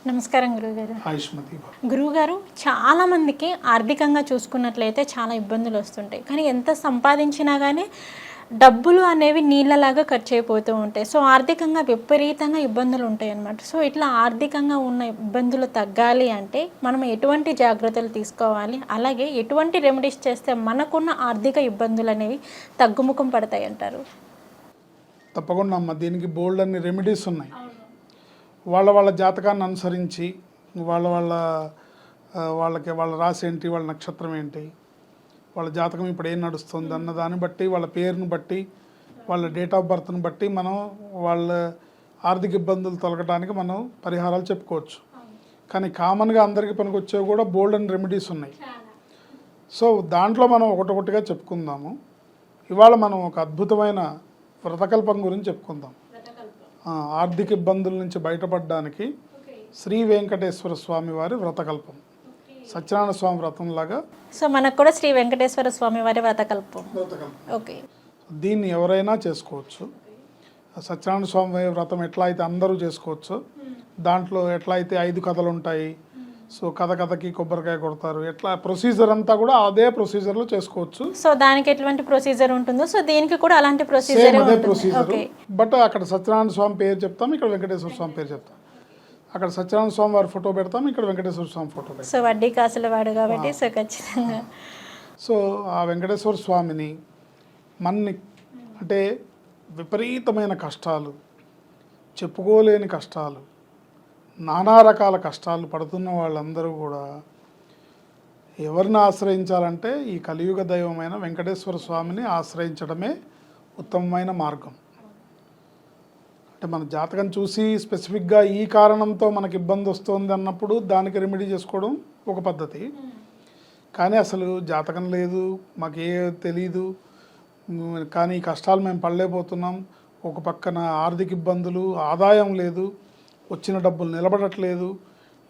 నమస్కారం గురుగారు. ఆయుష్మతి. గురువుగారు, చాలామందికి ఆర్థికంగా చూసుకున్నట్లయితే చాలా ఇబ్బందులు వస్తుంటాయి. కానీ ఎంత సంపాదించినా కానీ డబ్బులు అనేవి నీళ్ళలాగా ఖర్చు అయిపోతూ ఉంటాయి. సో ఆర్థికంగా విపరీతంగా ఇబ్బందులు ఉంటాయి అన్నమాట. సో ఇట్లా ఆర్థికంగా ఉన్న ఇబ్బందులు తగ్గాలి అంటే మనం ఎటువంటి జాగ్రత్తలు తీసుకోవాలి, అలాగే ఎటువంటి రెమెడీస్ చేస్తే మనకున్న ఆర్థిక ఇబ్బందులు అనేవి తగ్గుముఖం పడతాయి అంటారు? తప్పకుండా అమ్మ, దీనికి బోల్డ్ అన్ని రెమెడీస్ ఉన్నాయి. వాళ్ళ జాతకాన్ని అనుసరించి వాళ్ళ రాశి ఏంటి, వాళ్ళ నక్షత్రం ఏంటి, వాళ్ళ జాతకం ఇప్పుడు ఏం నడుస్తుంది అన్న దాన్ని బట్టి, వాళ్ళ పేరును బట్టి, వాళ్ళ డేట్ ఆఫ్ బర్త్ని బట్టి మనం వాళ్ళ ఆర్థిక ఇబ్బందులు తొలగడానికి మనం పరిహారాలు చెప్పుకోవచ్చు. కానీ కామన్గా అందరికీ పనికొచ్చేవి కూడా బోల్డ్ అండ్ రెమెడీస్ ఉన్నాయి. సో దాంట్లో మనం ఒకటొకటిగా చెప్పుకుందాము. ఇవాళ మనం ఒక అద్భుతమైన వ్రతకల్పం గురించి చెప్పుకుందాం. ఆర్థిక ఇబ్బందుల నుంచి బయటపడడానికి శ్రీ వెంకటేశ్వర స్వామి వారి వ్రతకల్పం, సత్యనారాయణ స్వామి వ్రతంలాగా. సో మనకు కూడా శ్రీ వెంకటేశ్వర స్వామి వారి వ్రతకల్పం. ఓకే, దీన్ని ఎవరైనా చేసుకోవచ్చు. సత్యనారాయణ స్వామి వ్రతం ఎట్లా అయితే అందరూ చేసుకోవచ్చు. దాంట్లో ఎట్లా అయితే 5 కథలు ఉంటాయి. సో కథకి కొబ్బరికాయ కొడతారు. ఎట్లా ప్రొసీజర్ అంతా కూడా అదే ప్రొసీజర్లో చేసుకోవచ్చు. సో దానికి ఎటువంటి ప్రొసీజర్ ఉంటుందో సో దీనికి కూడా అలాంటి ప్రొసీజర్ బట్ అక్కడ సత్యనారాయణ స్వామి పేరు చెప్తాం, ఇక్కడ వెంకటేశ్వర స్వామి పేరు చెప్తాం. అక్కడ సత్యనారాయణ స్వామి వారి ఫోటో పెడతాం, ఇక్కడ వెంకటేశ్వర స్వామి ఫోటో పెడతాం. సో వడ్డీ కాసుల వాడు కాబట్టి సో ఖచ్చితంగా. సో ఆ వెంకటేశ్వర స్వామిని మన్ని అంటే విపరీతమైన కష్టాలు, చెప్పుకోలేని కష్టాలు, నానా రకాల కష్టాలు పడుతున్న వాళ్ళందరూ కూడా ఎవరిని ఆశ్రయించాలంటే ఈ కలియుగ దైవమైన వెంకటేశ్వర స్వామిని ఆశ్రయించడమే ఉత్తమమైన మార్గం. అంటే మన జాతకం చూసి స్పెసిఫిక్గా ఈ కారణంతో మనకి ఇబ్బంది వస్తుంది అన్నప్పుడు దానికి రెమెడీ చేసుకోవడం ఒక పద్ధతి. కానీ అసలు జాతకం లేదు, మాకే తెలీదు, కానీ ఈ కష్టాలు మేము పడలేకపోతున్నాం, ఒక పక్కన ఆర్థిక ఇబ్బందులు, ఆదాయం లేదు, వచ్చిన డబ్బులు నిలబడట్లేదు,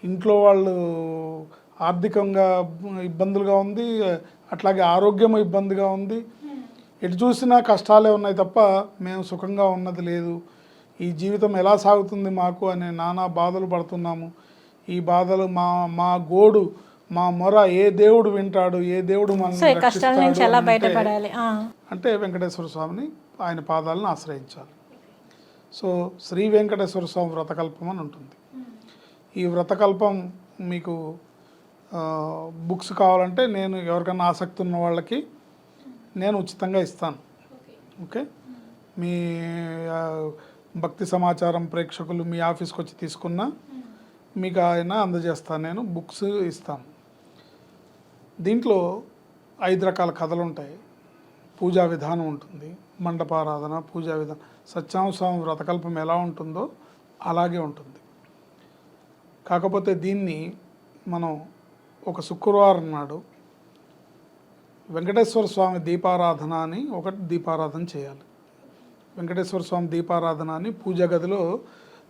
ఇంట్లో వాళ్ళు ఆర్థికంగా ఇబ్బందులుగా ఉంది, అట్లాగే ఆరోగ్యం ఇబ్బందిగా ఉంది, ఎటు చూసినా కష్టాలే ఉన్నాయి తప్ప మేము సుఖంగా ఉన్నది లేదు, ఈ జీవితం ఎలా సాగుతుంది మాకు అనే నానా బాధలు పడుతున్నాము. ఈ బాధలు మా గోడు, మా మొర ఏ దేవుడు వింటాడు, ఏ దేవుడు మనల్ని రక్షిస్తాడు అంటే వెంకటేశ్వర స్వామిని, ఆయన పాదాలను ఆశ్రయించాలి. సో శ్రీ వెంకటేశ్వర స్వామి వ్రతకల్పం అని ఉంటుంది. ఈ వ్రతకల్పం మీకు బుక్స్ కావాలంటే నేను ఎవరికైనా ఆసక్తి ఉన్న వాళ్ళకి నేను ఉచితంగా ఇస్తాను. ఓకే, మీ భక్తి సమాచారం ప్రేక్షకులు మీ ఆఫీస్కి వచ్చి తీసుకున్నా మీకు ఆయన అందజేస్తాను, నేను బుక్స్ ఇస్తాను. దీంట్లో 5 రకాల కథలు ఉంటాయి. పూజా విధానం ఉంటుంది, మండపారాధన, పూజా విధానం. సత్యనారాయణ స్వామి వ్రతకల్పం ఎలా ఉంటుందో అలాగే ఉంటుంది. కాకపోతే దీన్ని మనం ఒక శుక్రవారం నాడు వెంకటేశ్వర స్వామి దీపారాధన అని ఒకటి దీపారాధన చేయాలి. వెంకటేశ్వర స్వామి దీపారాధన అని పూజా గదిలో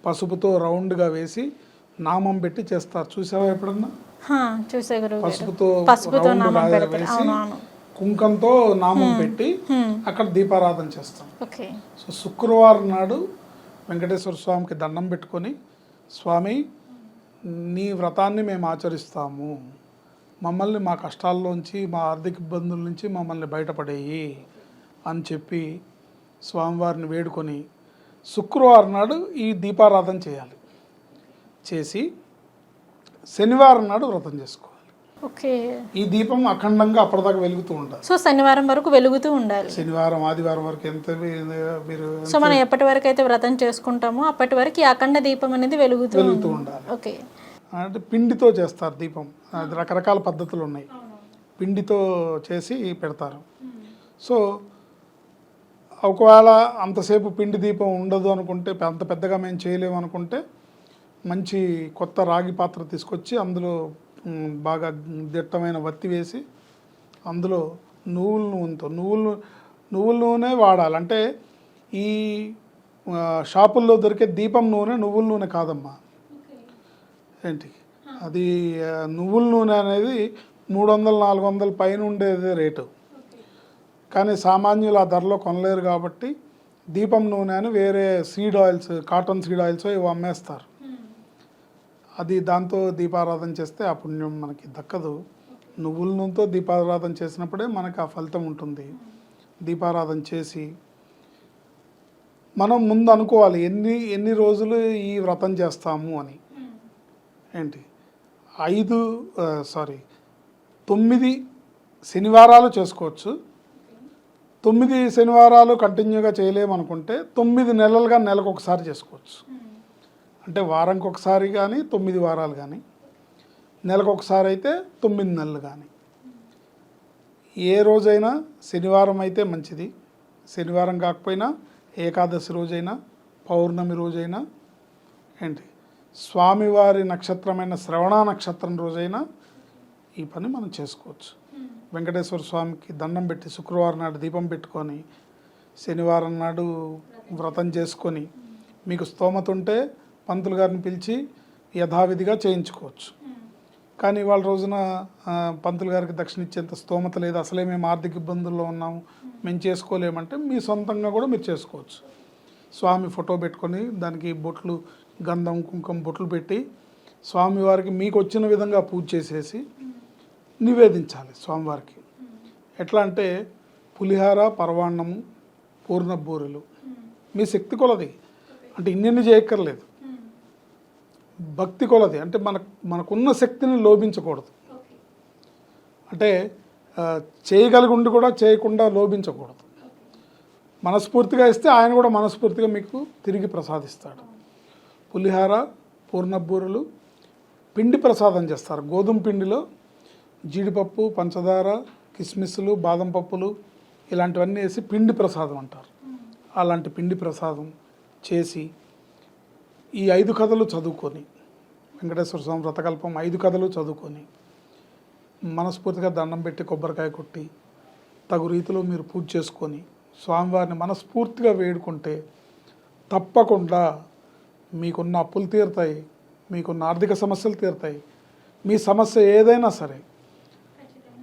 పసుపుతో రౌండ్గా వేసి నామం పెట్టి చేస్తారు. చూసావా ఎప్పుడన్నా? పసుపుతో వేసి కుంకంతో నామం పెట్టి అక్కడ దీపారాధన చేస్తాం. సో శుక్రవారం నాడు వెంకటేశ్వర స్వామికి దండం పెట్టుకొని, స్వామి నీ వ్రతాన్ని మేము ఆచరిస్తాము, మమ్మల్ని మా కష్టాల్లోంచి, మా ఆర్థిక ఇబ్బందుల నుంచి మమ్మల్ని బయటపడేయి అని చెప్పి స్వామివారిని వేడుకొని శుక్రవారం నాడు ఈ దీపారాధన చేయాలి. చేసి శనివారం నాడు వ్రతం చేసుకోవాలి. ఓకే, ఈ దీపం అఖండంగా అప్పటిదాకా వెలుగుతూ ఉండాలి. సో శనివారం వరకు వెలుగుతూ ఉండాలి. శనివారం, ఆదివారం వరకు ఎంత మీరు సో మనం ఎప్పటి వరకు అయితే వ్రతం చేసుకుంటామో అప్పటి వరకు ఈ అఖండ దీపం అనేది వెలుగుతూ ఉండాలి. ఓకే, అంటే పిండితో చేస్తారు దీపం. అది రకరకాల పద్ధతులు ఉన్నాయి. పిండితో చేసి పెడతారు. సో ఒకవేళ అంతసేపు పిండి దీపం ఉండదు అనుకుంటే, అంత పెద్దగా మేము చేయలేము అనుకుంటే, మంచి కొత్త రాగి పాత్ర తీసుకొచ్చి అందులో బాగా దిట్టమైన వత్తి వేసి అందులో నువ్వుల నూనె వాడాలి. అంటే ఈ షాపుల్లో దొరికే దీపం నూనె నువ్వుల నూనె కాదమ్మా. ఏంటి అది, నువ్వుల నూనె అనేది 300-400 పైన ఉండేది రేటు. కానీ సామాన్యులు ఆ ధరలో కొనలేరు కాబట్టి దీపం నూనె అని వేరే seed oils, cotton seed oils ఇవి అమ్మేస్తారు. అది దాంతో దీపారాధన చేస్తే ఆ పుణ్యం మనకి దక్కదు. నువ్వుల నూనెతో దీపారాధన చేసినప్పుడే మనకు ఆ ఫలితం ఉంటుంది. దీపారాధన చేసి మనం ముందు అనుకోవాలి ఎన్ని రోజులు ఈ వ్రతం చేస్తాము అని. ఏంటి 9 శనివారాలు చేసుకోవచ్చు. 9 శనివారాలు కంటిన్యూగా చేయలేమనుకుంటే 9 నెలలుగా నెలకు ఒకసారి చేసుకోవచ్చు. అంటే వారానికి ఒకసారి కానీ 9 వారాలు కానీ, నెలకు ఒకసారి అయితే 9 నెలలు కానీ. ఏ రోజైనా శనివారం అయితే మంచిది. శనివారం కాకపోయినా ఏకాదశి రోజైనా, పౌర్ణమి రోజైనా, ఏంటి స్వామివారి నక్షత్రమైన శ్రవణ నక్షత్రం రోజైనా ఈ పని మనం చేసుకోవచ్చు. వెంకటేశ్వర స్వామికి దండం పెట్టి శుక్రవారం నాడు దీపం పెట్టుకొని శనివారం నాడు వ్రతం చేసుకొని మీకు స్తోమత ఉంటే పంతులు గారిని పిలిచి యథావిధిగా చేయించుకోవచ్చు. కానీ వాళ్ళ రోజున పంతులు గారికి దక్షిణ ఇచ్చేంత స్తోమత లేదు, అసలే మేము ఆర్థిక ఇబ్బందుల్లో ఉన్నాము, మేము చేసుకోలేమంటే మీ సొంతంగా కూడా మీరు చేసుకోవచ్చు. స్వామి ఫోటో పెట్టుకొని దానికి బొట్లు, గంధం, కుంకుమ బొట్లు పెట్టి స్వామివారికి మీకు వచ్చిన విధంగా పూజ చేసేసి నివేదించాలి స్వామివారికి. ఎట్లా అంటే పులిహార, పరవాన్నము, పూర్ణ బూరెలు మీ శక్తి కొలది. అంటే ఇన్ని చేయక్కర్లేదు, భక్తి కొలది. అంటే మనకున్న శక్తిని లోభించకూడదు. అంటే చేయగలిగి ఉండి కూడా చేయకుండా లోభించకూడదు. మనస్ఫూర్తిగా ఇస్తే ఆయన కూడా మనస్ఫూర్తిగా మీకు తిరిగి ప్రసాదిస్తాడు. పులిహార, పూర్ణబూరలు, పిండి ప్రసాదం చేస్తారు. గోధుమ పిండిలో జీడిపప్పు, పంచదార, కిస్మిస్లు, బాదం పప్పులు ఇలాంటివన్నీ వేసి పిండి ప్రసాదం అంటారు. అలాంటి పిండి ప్రసాదం చేసి ఈ 5 కథలు చదువుకొని, వెంకటేశ్వర స్వామి వ్రతకల్పం 5 కథలు చదువుకొని మనస్ఫూర్తిగా దండం పెట్టి కొబ్బరికాయ కొట్టి తగు రీతిలో మీరు పూజ చేసుకొని స్వామివారిని మనస్ఫూర్తిగా వేడుకుంటే తప్పకుండా మీకున్న అప్పులు తీరుతాయి, మీకున్న ఆర్థిక సమస్యలు తీరుతాయి. మీ సమస్య ఏదైనా సరే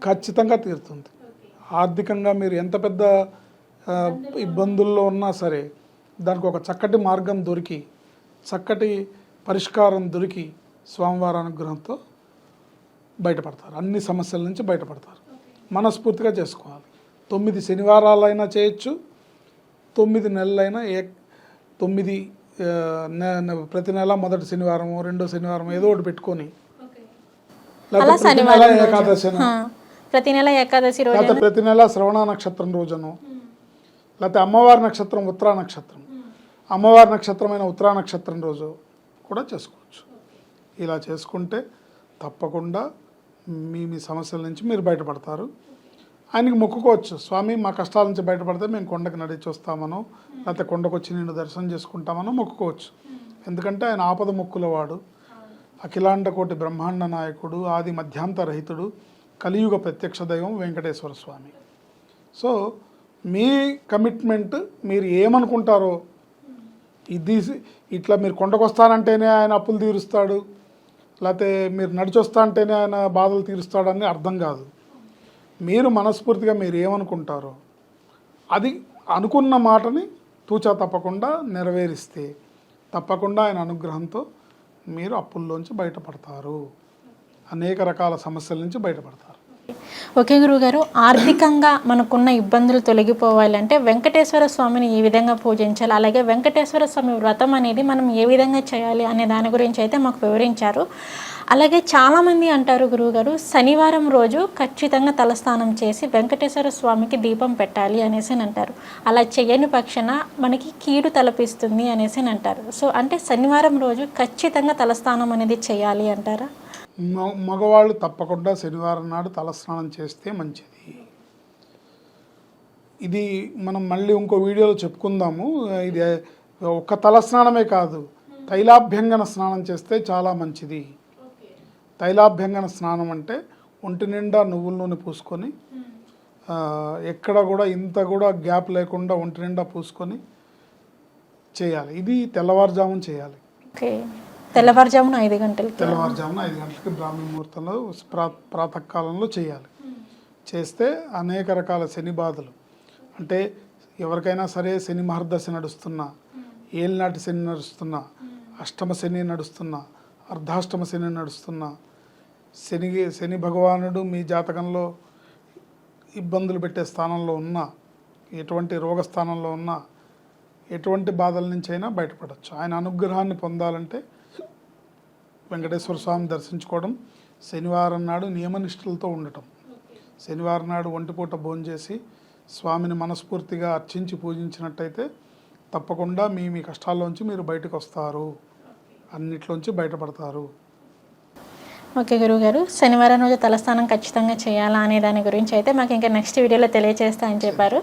ఖచ్చితంగా తీరుతుంది. ఆర్థికంగా మీరు ఎంత పెద్ద ఇబ్బందుల్లో ఉన్నా సరే దానికి ఒక చక్కటి మార్గం దొరికి, చక్కటి పరిష్కారం దొరికి స్వామివారి అనుగ్రహంతో బయటపడతారు. అన్ని సమస్యల నుంచి బయటపడతారు. మనస్ఫూర్తిగా చేసుకోవాలి. 9 శనివారాలైనా చేయొచ్చు, 9 నెలలైనా 9 ప్రతి నెల మొదటి శనివారం, రెండో శనివారం ఏదో ఒకటి పెట్టుకొని, ప్రతి నెల ఏకాదశి రోజు, ప్రతి నెల శ్రవణ నక్షత్రం రోజును, లేకపోతే అమ్మవారి నక్షత్రం ఉత్తరా నక్షత్రం, అమ్మవారి నక్షత్రమైన ఉత్తరా నక్షత్రం రోజు కూడా చేసుకోవచ్చు. ఇలా చేసుకుంటే తప్పకుండా మీ సమస్యల నుంచి మీరు బయటపడతారు. ఆయనకి మొక్కుకోవచ్చు, స్వామి మా కష్టాల నుంచి బయటపడితే మేము కొండకి నడిచి వస్తామనో, లేకపోతే కొండకు వచ్చి నేను దర్శనం చేసుకుంటామనో మొక్కుకోవచ్చు. ఎందుకంటే ఆయన ఆపద మొక్కులవాడు, అఖిలాండ కోటి బ్రహ్మాండ నాయకుడు, ఆది మధ్యాంతరహితుడు, కలియుగ ప్రత్యక్ష దైవం వెంకటేశ్వర స్వామి. సో మీ కమిట్మెంట్ మీరు ఏమనుకుంటారో, ఇది ఇట్లా మీరు కొండకు వస్తానంటేనే ఆయన అప్పులు తీరుస్తాడు, లేకపోతే మీరు నడిచొస్తా అంటేనే ఆయన బాధలు తీరుస్తాడని అర్థం కాదు. మీరు మనస్ఫూర్తిగా మీరు ఏమనుకుంటారో అది అనుకున్న మాటని తూచా తప్పకుండా నెరవేరిస్తే తప్పకుండా ఆయన అనుగ్రహంతో మీరు అప్పుల్లోంచి బయటపడతారు, అనేక రకాల సమస్యల నుంచి బయటపడతారు. ఓకే గురువుగారు, ఆర్థికంగా మనకున్న ఇబ్బందులు తొలగిపోవాలంటే వెంకటేశ్వర స్వామిని ఏ విధంగా పూజించాలి, అలాగే వెంకటేశ్వర స్వామి వ్రతం అనేది మనం ఏ విధంగా చేయాలి అనే దాని గురించి అయితే మాకు వివరించారు. అలాగే చాలామంది అంటారు గురువుగారు, శనివారం రోజు ఖచ్చితంగా తలస్నానం చేసి వెంకటేశ్వర స్వామికి దీపం పెట్టాలి అనేసి అంటారు. అలా చేయని పక్షాన మనకి కీడు తలపిస్తుంది అనేసి అంటారు. సో అంటే శనివారం రోజు ఖచ్చితంగా తలస్నానం అనేది చేయాలి అంటారా? మగవాళ్ళు తప్పకుండా శనివారం నాడు తలస్నానం చేస్తే మంచిది. ఇది మనం మళ్ళీ ఇంకో వీడియోలో చెప్పుకుందాము. ఇది ఒక్క తలస్నానమే కాదు, తైలాభ్యంగన స్నానం చేస్తే చాలా మంచిది. తైలాభ్యంగన స్నానం అంటే ఒంటి నిండా నువ్వుల నూనె పూసుకొని, ఎక్కడ కూడా ఇంత కూడా గ్యాప్ లేకుండా ఒంటి నిండా పూసుకొని చేయాలి. ఇది తెల్లవారుజామున చేయాలి. తెల్లవారుజామున 5 గంటలకి, తెల్లవారుజామున 5 గంటలకి బ్రాహ్మణ ముహూర్తంలో ప్రాతకాలంలో చేయాలి. చేస్తే అనేక రకాల శని బాధలు, అంటే ఎవరికైనా సరే శని మహర్దశ నడుస్తున్నా, ఏలినాటి శని నడుస్తున్నా, అష్టమ శని నడుస్తున్నా, అర్ధాష్టమ శని నడుస్తున్న శని భగవానుడు మీ జాతకంలో ఇబ్బందులు పెట్టే స్థానంలో ఉన్న, ఎటువంటి రోగ స్థానంలో ఉన్న, ఎటువంటి బాధల నుంచి అయినా బయటపడవచ్చు. ఆయన అనుగ్రహాన్ని పొందాలంటే వెంకటేశ్వర స్వామిని దర్శించుకోవడం, శనివారం నాడు నియమనిష్టలతో ఉండటం, శనివారం నాడు ఒంటిపూట భోంచేసి స్వామిని మనస్ఫూర్తిగా అర్చించి పూజించినట్టయితే తప్పకుండా మీ కష్టాల్లోంచి మీరు బయటకు వస్తారు, అన్నిట్లోంచి బయటపడతారు. ఓకే గురువుగారు, శనివారం రోజు తలస్నానం ఖచ్చితంగా చేయాలా అనే దాని గురించి అయితే మాకు ఇంకా నెక్స్ట్ వీడియోలో తెలియజేస్తా అని చెప్పారు.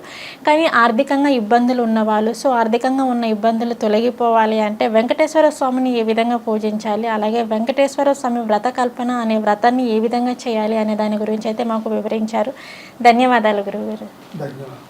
కానీ ఆర్థికంగా ఇబ్బందులు ఉన్నవాళ్ళు, సో ఆర్థికంగా ఉన్న ఇబ్బందులు తొలగిపోవాలి అంటే వెంకటేశ్వర స్వామిని ఏ విధంగా పూజించాలి, అలాగే వెంకటేశ్వర స్వామి వ్రత కల్పన అనే వ్రతాన్ని ఏ విధంగా చేయాలి అనే దాని గురించి అయితే మాకు వివరించారు. ధన్యవాదాలు గురువుగారు. ధన్యవాదాలు.